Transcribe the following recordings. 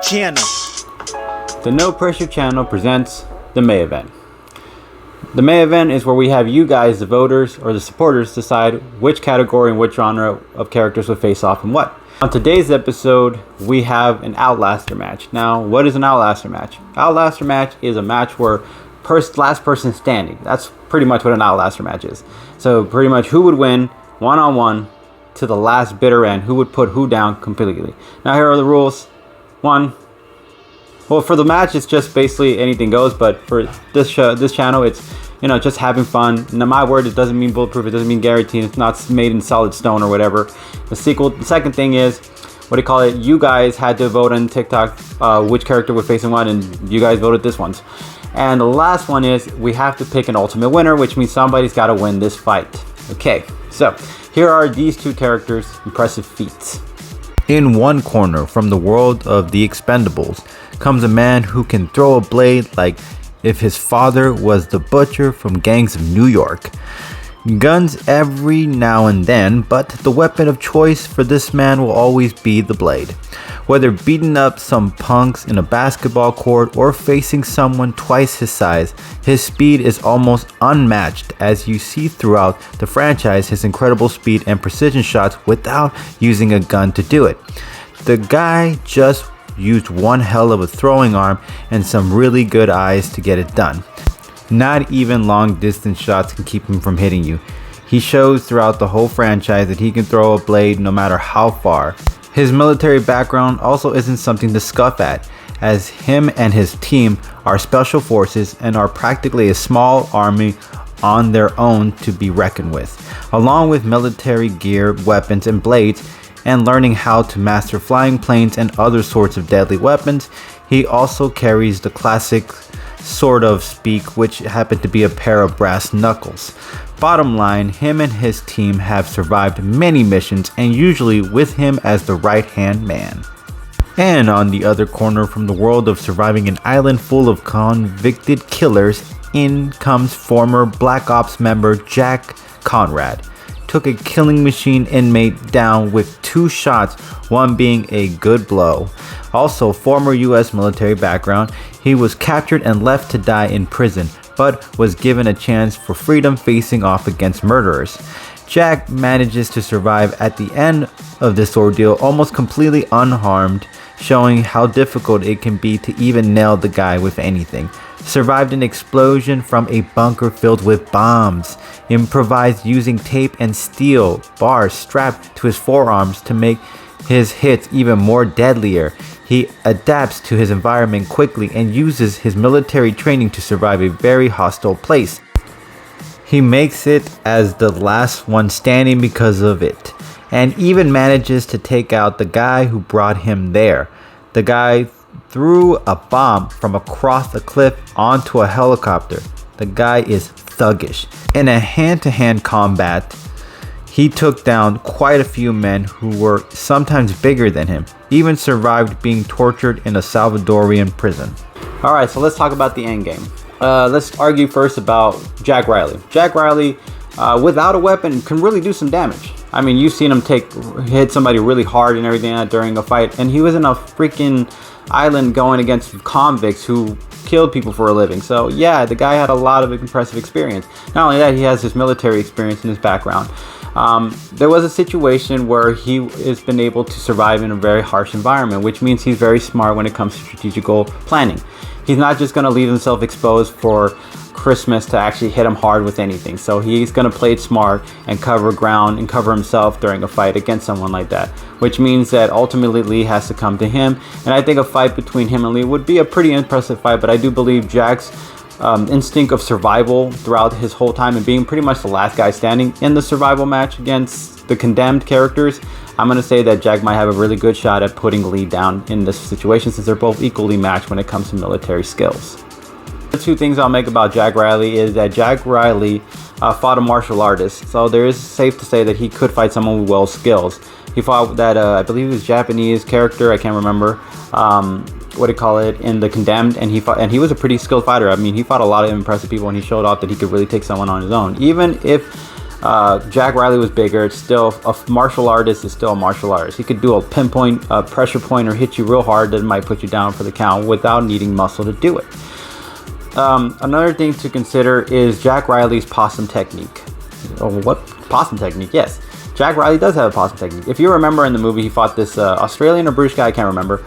channel. The No Pressure channel presents the May event. The May event is where we have you guys, the voters or the supporters, decide which category and which genre of characters would face off and what. On today's episode, we have an Outlaster match. Now, what is an Outlaster match? Outlaster match is a match where last person standing. That's pretty much what an Outlaster match is. So pretty much who would win one-on-one to the last bitter end, who would put who down completely. Now here are the rules. One, well, for the match it's just basically anything goes, but for this channel it's, you know, just having fun. Now my word, it doesn't mean bulletproof, it doesn't mean guaranteed, it's not made in solid stone or whatever. The second thing is, what do you call it, you guys had to vote on TikTok which character would face what, and you guys voted this one. And the last one is we have to pick an ultimate winner, which means somebody's got to win this fight. Okay, so here are these two characters' impressive feats. In one corner from the world of the Expendables comes a man who can throw a blade like if his father was the butcher from Gangs of New York. Guns every now and then, but the weapon of choice for this man will always be the blade. Whether beating up some punks in a basketball court or facing someone twice his size, his speed is almost unmatched, as you see throughout the franchise his incredible speed and precision shots without using a gun to do it. The guy just used one hell of a throwing arm and some really good eyes to get it done. Not even long distance shots can keep him from hitting you. He shows throughout the whole franchise that he can throw a blade no matter how far. His military background also isn't something to scoff at, as him and his team are special forces and are practically a small army on their own to be reckoned with. Along with military gear, weapons, and blades, and learning how to master flying planes and other sorts of deadly weapons, he also carries the classic sort of speak, which happened to be a pair of brass knuckles. Bottom line, him and his team have survived many missions, and usually with him as the right-hand man. And on the other corner from the world of surviving an island full of convicted killers, in comes former Black Ops member Jack Conrad. Took a killing machine inmate down with 2 shots, one being a good blow. Also, former US military background, he was captured and left to die in prison, but was given a chance for freedom facing off against murderers. Jack manages to survive at the end of this ordeal almost completely unharmed, showing how difficult it can be to even nail the guy with anything. Survived an explosion from a bunker filled with bombs. Improvised using tape and steel bars strapped to his forearms to make his hits even more deadlier. He adapts to his environment quickly and uses his military training to survive a very hostile place. He makes it as the last one standing because of it, and even manages to take out the guy who brought him there. The guy threw a bomb from across a cliff onto a helicopter. The guy is thuggish. In a hand-to-hand combat, he took down quite a few men who were sometimes bigger than him. Even survived being tortured in a Salvadorian prison. Alright, so let's talk about the end game. Let's argue first about Jack Riley. Jack Riley, without a weapon, can really do some damage. I mean, you've seen him hit somebody really hard and everything during a fight, and he was in a freaking island going against convicts who killed people for a living. So yeah, the guy had a lot of impressive experience. Not only that, he has his military experience in his background. There was a situation where he has been able to survive in a very harsh environment, which means he's very smart when it comes to strategical planning. He's not just going to leave himself exposed for Christmas to actually hit him hard with anything. So he's going to play it smart and cover ground and cover himself during a fight against someone like that, which means that ultimately Lee has to come to him. And I think a fight between him and Lee would be a pretty impressive fight, but I do believe Jack's instinct of survival throughout his whole time and being pretty much the last guy standing in the survival match against the condemned characters, I'm going to say that Jack might have a really good shot at putting Lee down in this situation, since they're both equally matched when it comes to military skills. The 2 things I'll make about Jack Riley is that Jack Riley fought a martial artist, so there is safe to say that he could fight someone with well skills. He fought that I believe it was Japanese character, I can't remember in the Condemned, and he was a pretty skilled fighter. I mean, he fought a lot of impressive people and he showed off that he could really take someone on his own. Even if Jack Riley was bigger. It's still a martial artist. Is still a martial artist. He could do a pinpoint, pressure point, or hit you real hard that might put you down for the count without needing muscle to do it. Another thing to consider is Jack Riley's possum technique. Oh, what possum technique? Yes, Jack Riley does have a possum technique. If you remember in the movie, he fought this Australian or British guy, I can't remember.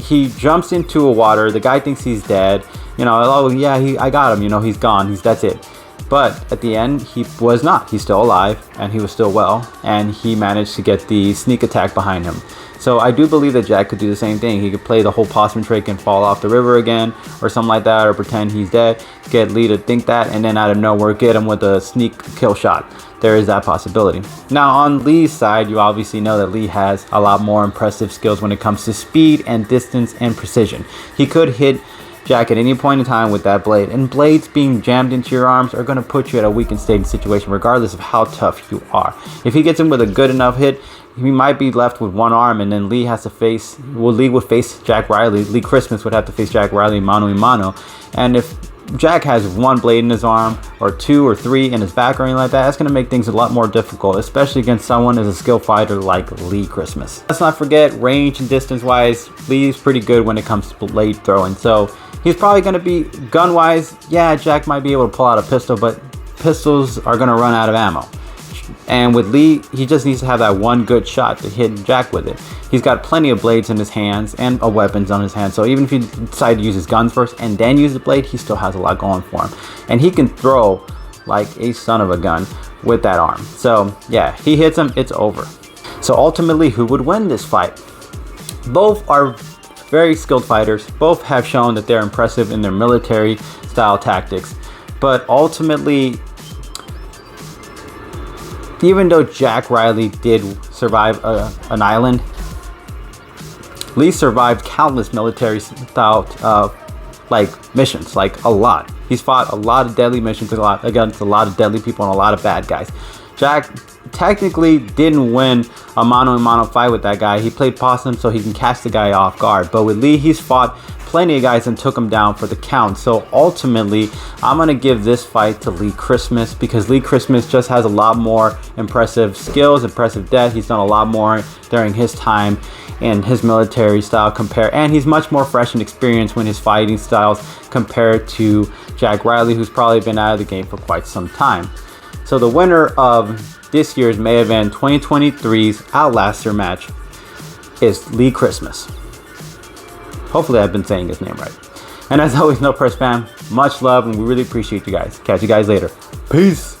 He jumps into a water. The guy thinks he's dead. Oh yeah, I got him. He's gone. That's it. But at the end, he was not. He's still alive, and he was still well, and he managed to get the sneak attack behind him. So I do believe that Jack could do the same thing. He could play the whole possum trick and fall off the river again, or something like that, or pretend he's dead, get Lee to think that, and then out of nowhere get him with a sneak kill shot. There is that possibility. Now on Lee's side, you obviously know that Lee has a lot more impressive skills when it comes to speed and distance and precision. He could hit Jack at any point in time with that blade, and blades being jammed into your arms are going to put you at a weakened state situation regardless of how tough you are. If he gets him with a good enough hit, he might be left with one arm, and then Lee would face Jack Riley. Lee Christmas would have to face Jack Riley mano a mano, and if Jack has one blade in his arm or two or three in his back or anything like that, that's going to make things a lot more difficult, especially against someone as a skilled fighter like Lee Christmas. Let's not forget, range and distance wise, Lee's pretty good when it comes to blade throwing, so he's probably going to be gun wise. Yeah, Jack might be able to pull out a pistol, but pistols are going to run out of ammo. And with Lee, he just needs to have that one good shot to hit Jack with it. He's got plenty of blades in his hands and weapons on his hands. So even if he decides to use his guns first and then use the blade, he still has a lot going for him. And he can throw like a son of a gun with that arm. So yeah, he hits him, it's over. So ultimately, who would win this fight? Both are very skilled fighters. Both have shown that they're impressive in their military style tactics. But ultimately, even though Jack Riley did survive an island, Lee survived countless military style missions, like a lot. He's fought a lot of deadly missions against a lot of deadly people and a lot of bad guys. Jack technically didn't win a mano-a-mano fight with that guy. He played possum so he can catch the guy off guard. But with Lee, he's fought plenty of guys and took him down for the count. So ultimately, I'm going to give this fight to Lee Christmas, because Lee Christmas just has a lot more impressive skills, impressive depth. He's done a lot more during his time in his military style and he's much more fresh and experienced when his fighting styles compared to Jack Riley, who's probably been out of the game for quite some time. So the winner of this year's May event 2023's Outlaster match is Lee Christmas. Hopefully I've been saying his name right. And as always, no press fam, much love, and we really appreciate you guys. Catch you guys later. Peace.